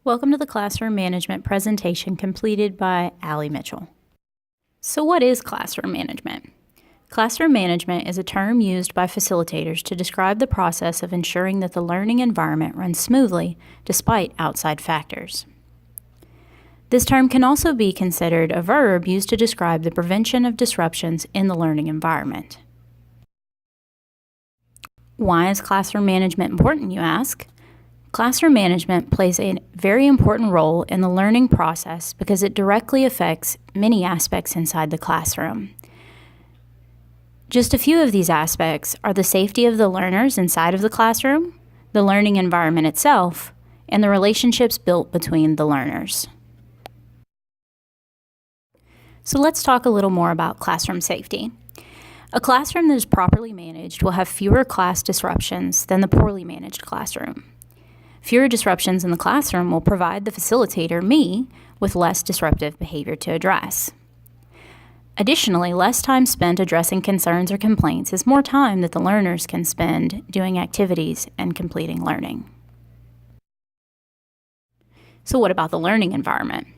Welcome to the classroom management presentation completed by Allie Mitchell. So what is classroom management? Classroom management is a term used by facilitators to describe the process of ensuring that the learning environment runs smoothly despite outside factors. This term can also be considered a verb used to describe the prevention of disruptions in the learning environment. Why is classroom management important, you ask? Classroom management plays a very important role in the learning process because it directly affects many aspects inside the classroom. Just a few of these aspects are the safety of the learners inside of the classroom, the learning environment itself, and the relationships built between the learners. So let's talk a little more about classroom safety. A classroom that is properly managed will have fewer class disruptions than the poorly managed classroom. Fewer disruptions in the classroom will provide the facilitator, me, with less disruptive behavior to address. Additionally, less time spent addressing concerns or complaints is more time that the learners can spend doing activities and completing learning. So what about the learning environment?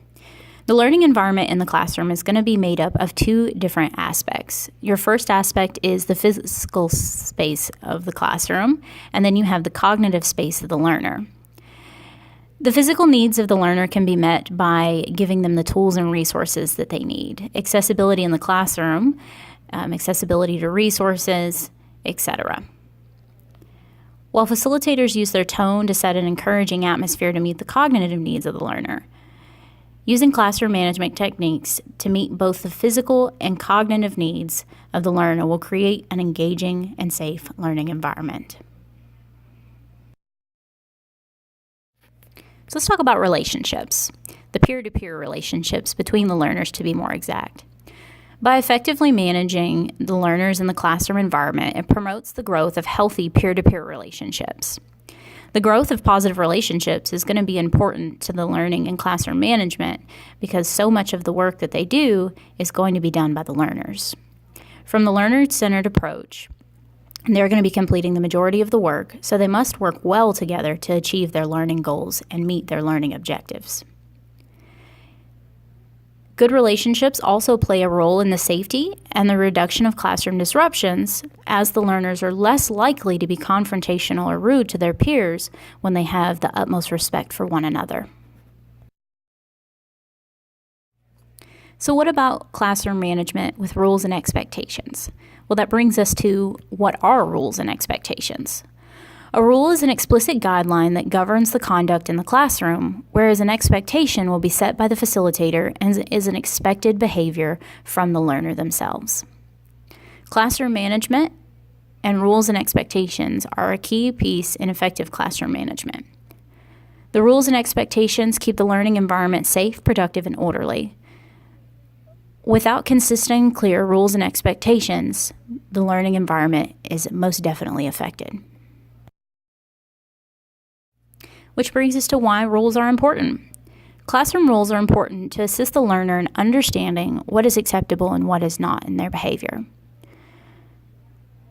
The learning environment in the classroom is going to be made up of two different aspects. Your first aspect is the physical space of the classroom, and then you have the cognitive space of the learner. The physical needs of the learner can be met by giving them the tools and resources that they need. Accessibility in the classroom, accessibility to resources, etc. While facilitators use their tone to set an encouraging atmosphere to meet the cognitive needs of the learner, using classroom management techniques to meet both the physical and cognitive needs of the learner will create an engaging and safe learning environment. So let's talk about relationships, the peer-to-peer relationships between the learners, to be more exact. By effectively managing the learners in the classroom environment, it promotes the growth of healthy peer-to-peer relationships. The growth of positive relationships is going to be important to the learning and classroom management because so much of the work that they do is going to be done by the learners. From the learner-centered approach, they're going to be completing the majority of the work, so they must work well together to achieve their learning goals and meet their learning objectives. Good relationships also play a role in the safety and the reduction of classroom disruptions, as the learners are less likely to be confrontational or rude to their peers when they have the utmost respect for one another. So what about classroom management with rules and expectations? Well, that brings us to what are rules and expectations? A rule is an explicit guideline that governs the conduct in the classroom, whereas an expectation will be set by the facilitator and is an expected behavior from the learner themselves. Classroom management and rules and expectations are a key piece in effective classroom management. The rules and expectations keep the learning environment safe, productive, and orderly. Without consistent and clear rules and expectations, the learning environment is most definitely affected. Which brings us to why rules are important. Classroom rules are important to assist the learner in understanding what is acceptable and what is not in their behavior.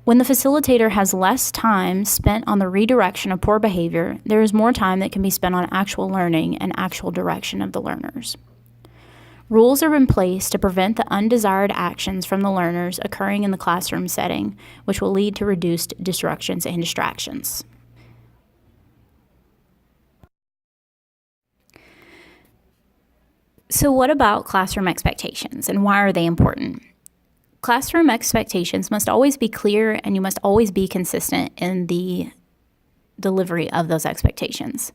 When the facilitator has less time spent on the redirection of poor behavior, there is more time that can be spent on actual learning and actual direction of the learners. Rules are in place to prevent the undesired actions from the learners occurring in the classroom setting, which will lead to reduced disruptions and distractions. So what about classroom expectations and why are they important? Classroom expectations must always be clear and you must always be consistent in the delivery of those expectations.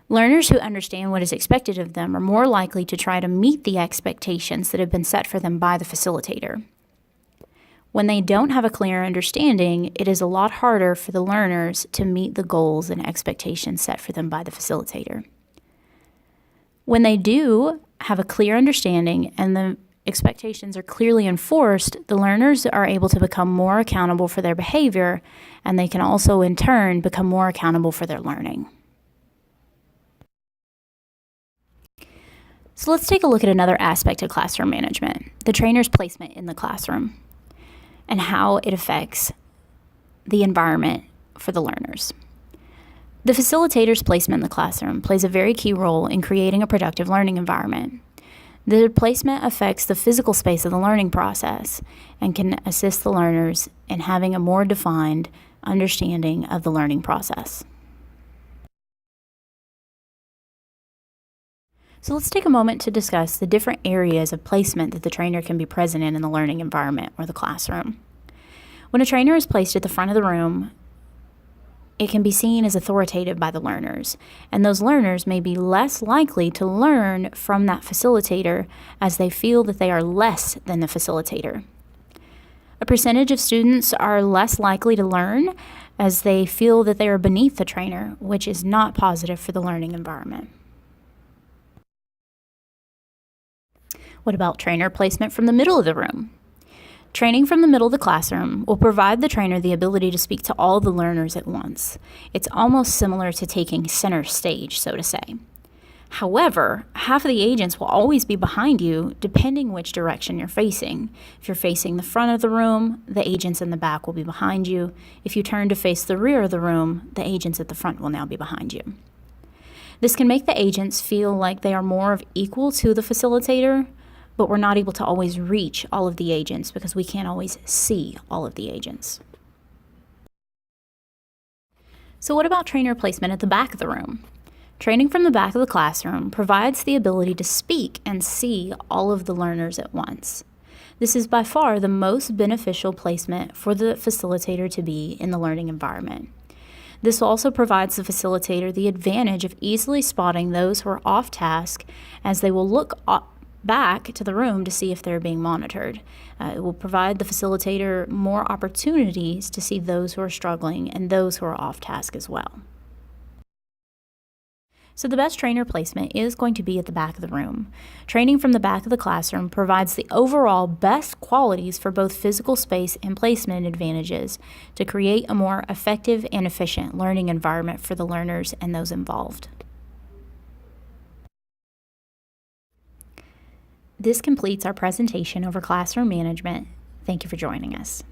Learners who understand what is expected of them are more likely to try to meet the expectations that have been set for them by the facilitator. When they don't have a clear understanding, it is a lot harder for the learners to meet the goals and expectations set for them by the facilitator. When they do have a clear understanding and the expectations are clearly enforced, the learners are able to become more accountable for their behavior, and they can also, in turn, become more accountable for their learning. So let's take a look at another aspect of classroom management, the trainer's placement in the classroom, and how it affects the environment for the learners. The facilitator's placement in the classroom plays a very key role in creating a productive learning environment. The placement affects the physical space of the learning process and can assist the learners in having a more defined understanding of the learning process. So let's take a moment to discuss the different areas of placement that the trainer can be present in the learning environment or the classroom. When a trainer is placed at the front of the room, it can be seen as authoritative by the learners, and those learners may be less likely to learn from that facilitator as they feel that they are less than the facilitator. A percentage of students are less likely to learn as they feel that they are beneath the trainer, which is not positive for the learning environment. What about trainer placement from the middle of the room? Training from the middle of the classroom will provide the trainer the ability to speak to all the learners at once. It's almost similar to taking center stage, so to say. However, half of the agents will always be behind you depending which direction you're facing. If you're facing the front of the room, the agents in the back will be behind you. If you turn to face the rear of the room, the agents at the front will now be behind you. This can make the agents feel like they are more of equal to the facilitator, but we're not able to always reach all of the agents because we can't always see all of the agents. So what about trainer placement at the back of the room? Training from the back of the classroom provides the ability to speak and see all of the learners at once. This is by far the most beneficial placement for the facilitator to be in the learning environment. This also provides the facilitator the advantage of easily spotting those who are off task, as they will look back to the room to see if they're being monitored. It will provide the facilitator more opportunities to see those who are struggling and those who are off task as well. So the best trainer placement is going to be at the back of the room. Training from the back of the classroom provides the overall best qualities for both physical space and placement advantages to create a more effective and efficient learning environment for the learners and those involved. This completes our presentation over classroom management. Thank you for joining us.